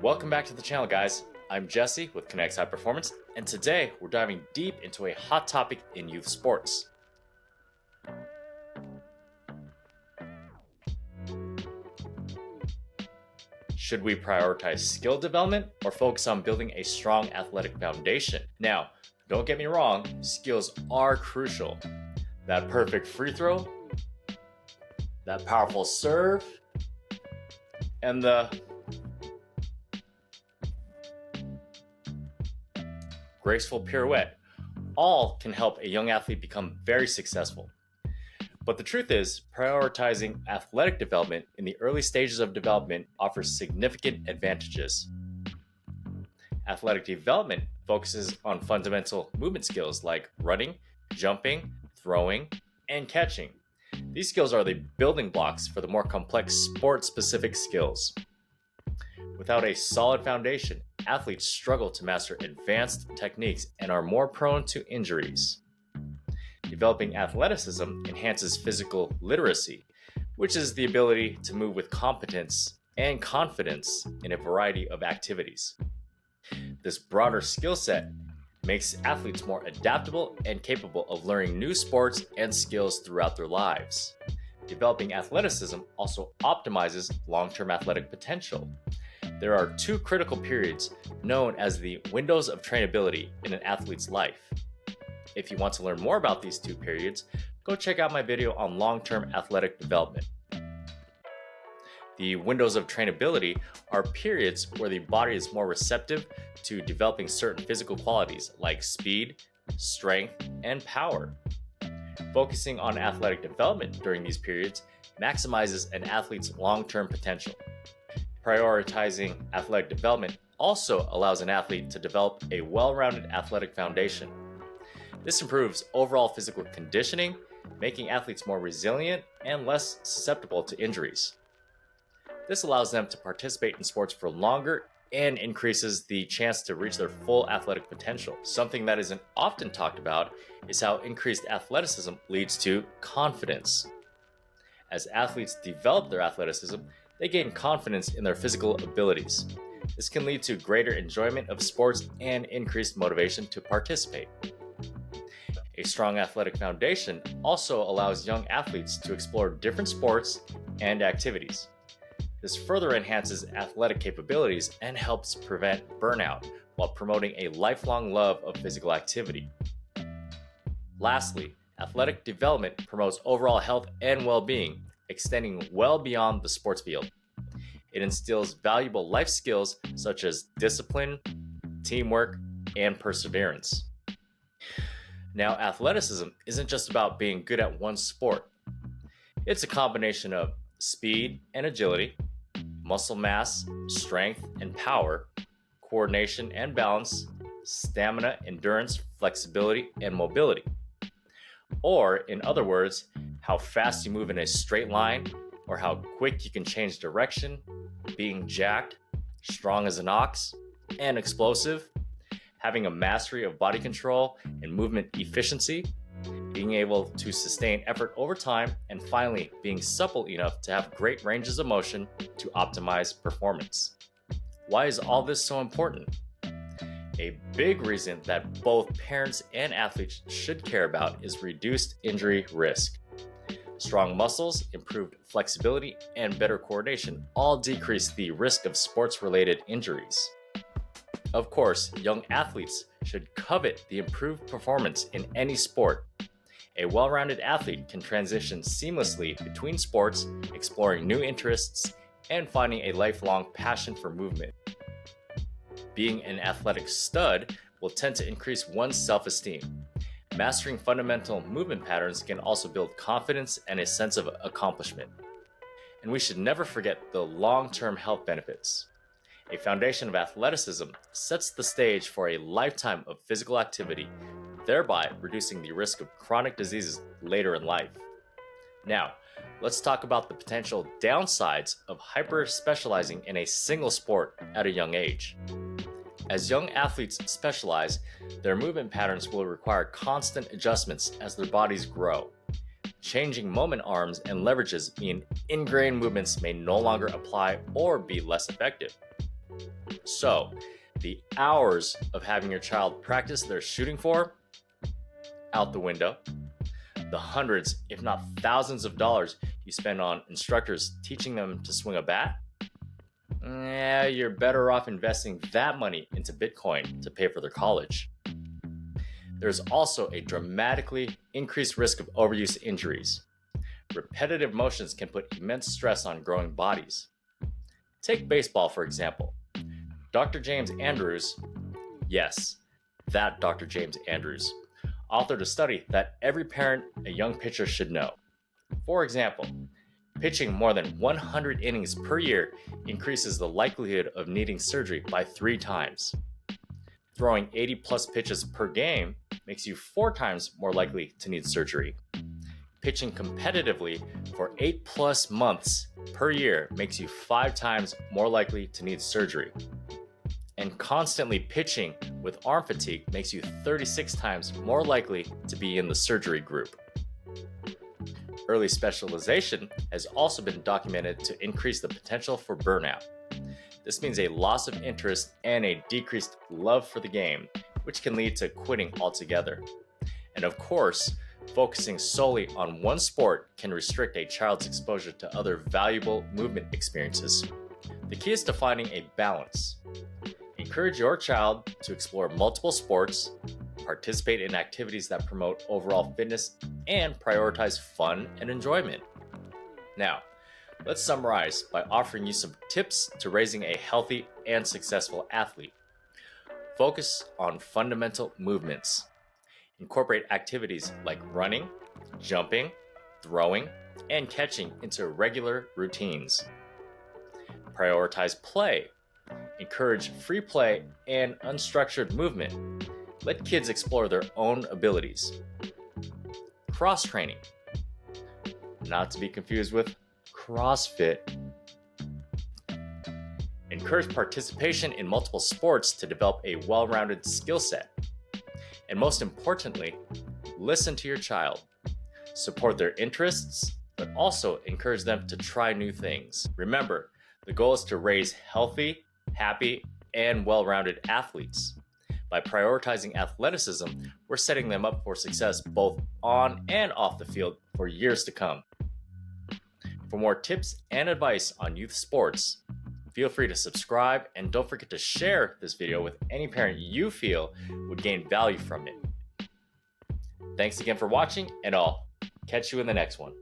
Welcome back to the channel, guys. I'm Jesse with Connects High Performance, and today we're diving deep into a hot topic in youth sports. Should we prioritize skill development or focus on building a strong athletic foundation? Now, don't get me wrong, skills are crucial. That perfect free throw, that powerful serve, and the graceful pirouette all can help a young athlete become very successful. But the truth is, prioritizing athletic development in the early stages of development offers significant advantages. Athletic development focuses on fundamental movement skills like running, jumping, throwing, and catching. These skills are the building blocks for the more complex sport-specific skills. Without a solid foundation, athletes struggle to master advanced techniques and are more prone to injuries. Developing athleticism enhances physical literacy, which is the ability to move with competence and confidence in a variety of activities. This broader skill set makes athletes more adaptable and capable of learning new sports and skills throughout their lives. Developing athleticism also optimizes long-term athletic potential. There are two critical periods known as the windows of trainability in an athlete's life. If you want to learn more about these two periods, go check out my video on long-term athletic development. The windows of trainability are periods where the body is more receptive to developing certain physical qualities like speed, strength, and power. Focusing on athletic development during these periods maximizes an athlete's long-term potential. Prioritizing athletic development also allows an athlete to develop a well-rounded athletic foundation. This improves overall physical conditioning, making athletes more resilient and less susceptible to injuries. This allows them to participate in sports for longer and increases the chance to reach their full athletic potential. Something that isn't often talked about is how increased athleticism leads to confidence. As athletes develop their athleticism, they gain confidence in their physical abilities. This can lead to greater enjoyment of sports and increased motivation to participate. A strong athletic foundation also allows young athletes to explore different sports and activities. This further enhances athletic capabilities and helps prevent burnout while promoting a lifelong love of physical activity. Lastly, athletic development promotes overall health and well-being, extending well beyond the sports field. It instills valuable life skills such as discipline, teamwork, and perseverance. Now, athleticism isn't just about being good at one sport. It's a combination of speed and agility, muscle mass, strength and power, coordination and balance, stamina, endurance, flexibility, and mobility. Or, in other words, how fast you move in a straight line, or how quick you can change direction, being jacked, strong as an ox, and explosive, having a mastery of body control and movement efficiency, being able to sustain effort over time, and finally, being supple enough to have great ranges of motion to optimize performance. Why is all this so important? A big reason that both parents and athletes should care about is reduced injury risk. Strong muscles, improved flexibility, and better coordination all decrease the risk of sports-related injuries. Of course, young athletes should covet the improved performance in any sport. A well-rounded athlete can transition seamlessly between sports, exploring new interests, and finding a lifelong passion for movement. Being an athletic stud will tend to increase one's self-esteem. Mastering fundamental movement patterns can also build confidence and a sense of accomplishment. And we should never forget the long-term health benefits. A foundation of athleticism sets the stage for a lifetime of physical activity, thereby reducing the risk of chronic diseases later in life. Now, let's talk about the potential downsides of hyper-specializing in a single sport at a young age. As young athletes specialize, their movement patterns will require constant adjustments as their bodies grow. Changing moment arms and leverages mean ingrained movements may no longer apply or be less effective. So, the hours of having your child practice their shooting for, out the window. The hundreds, if not thousands of dollars you spend on instructors teaching them to swing a bat, you're better off investing that money into Bitcoin to pay for their college. There's also a dramatically increased risk of overuse injuries. Repetitive motions can put immense stress on growing bodies. Take baseball, for example. Dr. James Andrews, yes, that Dr. James Andrews, authored a study that every parent a young pitcher should know. For example, pitching more than 100 innings per year increases the likelihood of needing surgery by 3 times. Throwing 80 plus pitches per game makes you 4 times more likely to need surgery. Pitching competitively for 8 plus months per year makes you 5 times more likely to need surgery. And constantly pitching with arm fatigue makes you 36 times more likely to be in the surgery group. Early specialization has also been documented to increase the potential for burnout. This means a loss of interest and a decreased love for the game, which can lead to quitting altogether. And of course, focusing solely on one sport can restrict a child's exposure to other valuable movement experiences. The key is to finding a balance. Encourage your child to explore multiple sports, participate in activities that promote overall fitness, and prioritize fun and enjoyment. Now, let's summarize by offering you some tips to raising a healthy and successful athlete. Focus on fundamental movements. Incorporate activities like running, jumping, throwing, and catching into regular routines. Prioritize play. Encourage free play and unstructured movement. Let kids explore their own abilities. Cross-training. Not to be confused with CrossFit. Encourage participation in multiple sports to develop a well-rounded skill set. And most importantly, listen to your child. Support their interests, but also encourage them to try new things. Remember, the goal is to raise healthy, happy, and well-rounded athletes. By prioritizing athleticism, we're setting them up for success both on and off the field for years to come. For more tips and advice on youth sports, feel free to subscribe and don't forget to share this video with any parent you feel would gain value from it. Thanks again for watching, and I'll catch you in the next one.